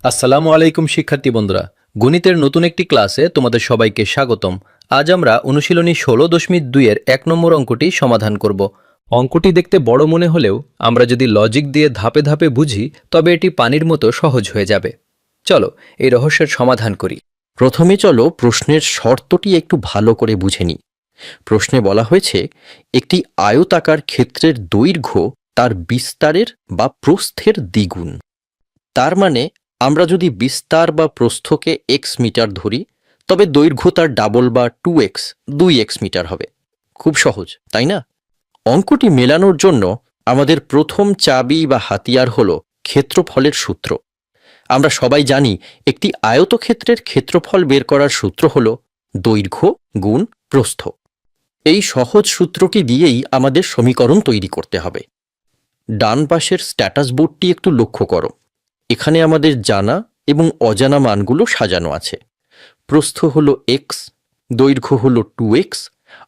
আসসালামু আলাইকুম শিক্ষার্থী বন্ধুরা, গণিতের নতুন একটি ক্লাসে তোমাদের সবাইকে স্বাগতম। আজ আমরা অনুশীলনী 16.2 এর 1 নম্বর অঙ্কটি সমাধান করব। অঙ্কটি দেখতে বড় মনে হলেও আমরা যদি লজিক দিয়ে ধাপে ধাপে বুঝি তবে এটি পানির মতো সহজ হয়ে যাবে। চলো এই রহস্যের সমাধান করি। প্রথমে চলো প্রশ্নের শর্তটি একটু ভালো করে বুঝে নিই। প্রশ্নে বলা হয়েছে একটি আয়তাকার ক্ষেত্রের দৈর্ঘ্য তার বিস্তারের বা প্রস্থের দ্বিগুণ। তার মানে আমরা যদি বিস্তার বা প্রস্থকে এক্স মিটার ধরি তবে দৈর্ঘ্য তার ডাবল বা 2x 2x মিটার হবে। খুব সহজ, তাই না? অঙ্কটি মেলানোর জন্য আমাদের প্রথম চাবি বা হাতিয়ার হল ক্ষেত্রফলের সূত্র। আমরা সবাই জানি একটি আয়তক্ষেত্রের ক্ষেত্রফল বের করার সূত্র হল দৈর্ঘ্য গুণ প্রস্থ। এই সহজ সূত্রটি দিয়েই আমাদের সমীকরণ তৈরি করতে হবে। ডান পাশের স্ট্যাটাস বোর্ডটি একটু লক্ষ্য করো। এখানে আমাদের জানা এবং অজানা মানগুলো সাজানো আছে। প্রস্থ হল x, দৈর্ঘ্য হল 2x,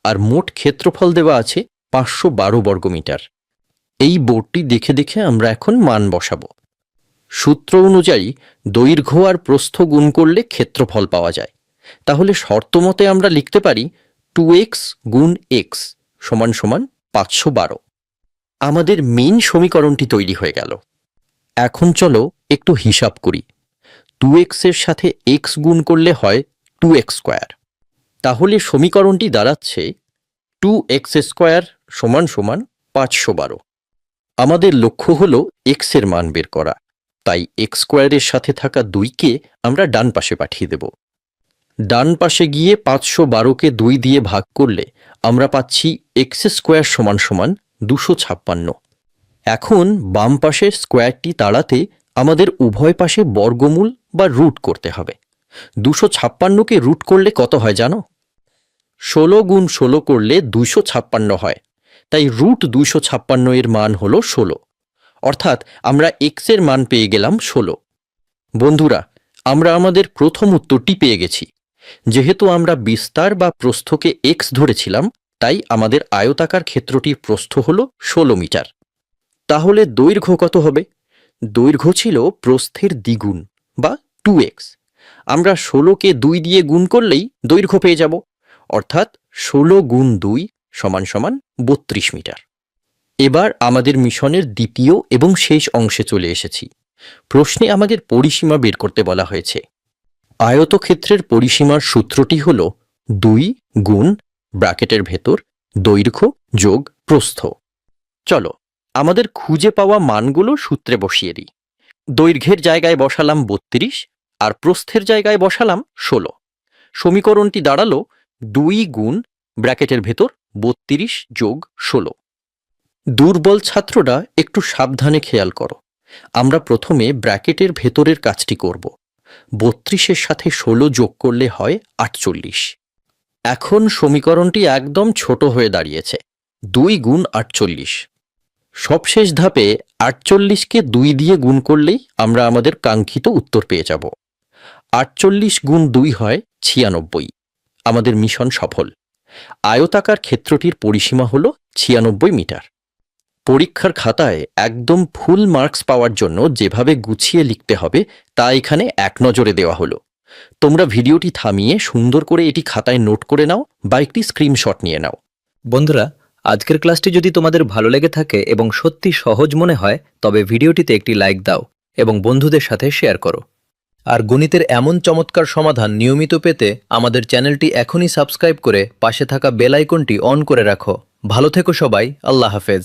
আর মোট ক্ষেত্রফল দেওয়া আছে 512 বর্গমিটার। এই বোর্ডটি দেখে দেখে আমরা এখন মান বসাবো। সূত্র অনুযায়ী দৈর্ঘ্য আর প্রস্থ গুণ করলে ক্ষেত্রফল পাওয়া যায়। তাহলে শর্তমতে আমরা লিখতে পারি 2x গুণ x সমান সমান 512। আমাদের মেইন সমীকরণটি তৈরি হয়ে গেল। এখন চলো একটু হিসাব করি। 2x এর সাথে x গুণ করলে হয় 2x স্কোয়ার। তাহলে সমীকরণটি দাঁড়াচ্ছে 2x স্কোয়ার সমান সমান 512। আমাদের লক্ষ্য হল x এর মান বের করা, তাই x স্কোয়ারের সাথে থাকা 2কে আমরা ডান পাশে পাঠিয়ে দেব। ডান পাশে গিয়ে 512কে 2 দিয়ে ভাগ করলে আমরা পাচ্ছি x স্কোয়ার সমান সমান 256। এখন বাম পাশের স্কোয়ারটি তাড়াতে আমাদের উভয় পাশে বর্গমূল বা রুট করতে হবে। 256কে রুট করলে কত হয় জানো? 16 গুণ 16 করলে 256 হয়, তাই রুট 256 এর মান হল 16। অর্থাৎ আমরা x এর মান পেয়ে গেলাম 16। বন্ধুরা, আমরা আমাদের প্রথম উত্তরটি পেয়ে গেছি। যেহেতু আমরা বিস্তার বা প্রস্থকে x ধরেছিলাম, তাই আমাদের আয়তাকার ক্ষেত্রটির প্রস্থ হল 16 মিটার। তাহলে দৈর্ঘ্য কত হবে? দৈর্ঘ্য ছিল প্রস্থের দ্বিগুণ বা 2x। আমরা 16কে 2 দিয়ে গুণ করলেই দৈর্ঘ্য পেয়ে যাব, অর্থাৎ 16 গুণ 2 সমান সমান 32 মিটার। এবার আমাদের মিশনের দ্বিতীয় এবং শেষ অংশে চলে এসেছি। প্রশ্নে আমাদের পরিসীমা বের করতে বলা হয়েছে। আয়তক্ষেত্রের পরিসীমার সূত্রটি হল 2 গুণ ব্র্যাকেটের ভেতর দৈর্ঘ্য যোগ প্রস্থ। চলো আমাদের খুঁজে পাওয়া মানগুলো সূত্রে বসিয়ে দিই। দৈর্ঘ্যের জায়গায় বসালাম 32 আর প্রস্থের জায়গায় বসালাম 16। সমীকরণটি দাঁড়ালো 2 গুণ ব্র্যাকেটের ভেতর 32 যোগ 16। দুর্বল ছাত্ররা একটু সাবধানে খেয়াল করো। আমরা প্রথমে ব্র্যাকেটের ভেতরের কাজটি করব। 32-এর সাথে 16 যোগ করলে হয় 48। এখন সমীকরণটি একদম ছোট হয়ে দাঁড়িয়েছে, 2 গুণ 48। সবশেষ ধাপে 48কে 2 দিয়ে গুণ করলেই আমরা আমাদের কাঙ্ক্ষিত উত্তর পেয়ে যাব। 48 গুণ 2 হয় 96। আমাদের মিশন সফল। আয়তাকার ক্ষেত্রটির পরিসীমা হল 96 মিটার। পরীক্ষার খাতায় একদম ফুল মার্কস পাওয়ার জন্য যেভাবে গুছিয়ে লিখতে হবে তা এখানে এক নজরে দেওয়া হলো। তোমরা ভিডিওটি থামিয়ে সুন্দর করে এটি খাতায় নোট করে নাও বা একটি স্ক্রিনশট নিয়ে নাও। বন্ধুরা, আজকের ক্লাসটি যদি তোমাদের ভালো লেগে থাকে এবং সত্যি সহজ মনে হয় তবে ভিডিওটিতে একটি লাইক দাও এবং বন্ধুদের সাথে শেয়ার করো। আর গণিতের এমন চমৎকার সমাধান নিয়মিত পেতে আমাদের চ্যানেলটি এখনই সাবস্ক্রাইব করে পাশে থাকা বেল আইকনটি অন করে রাখো। ভালো থেকো সবাই, আল্লাহ হাফেজ।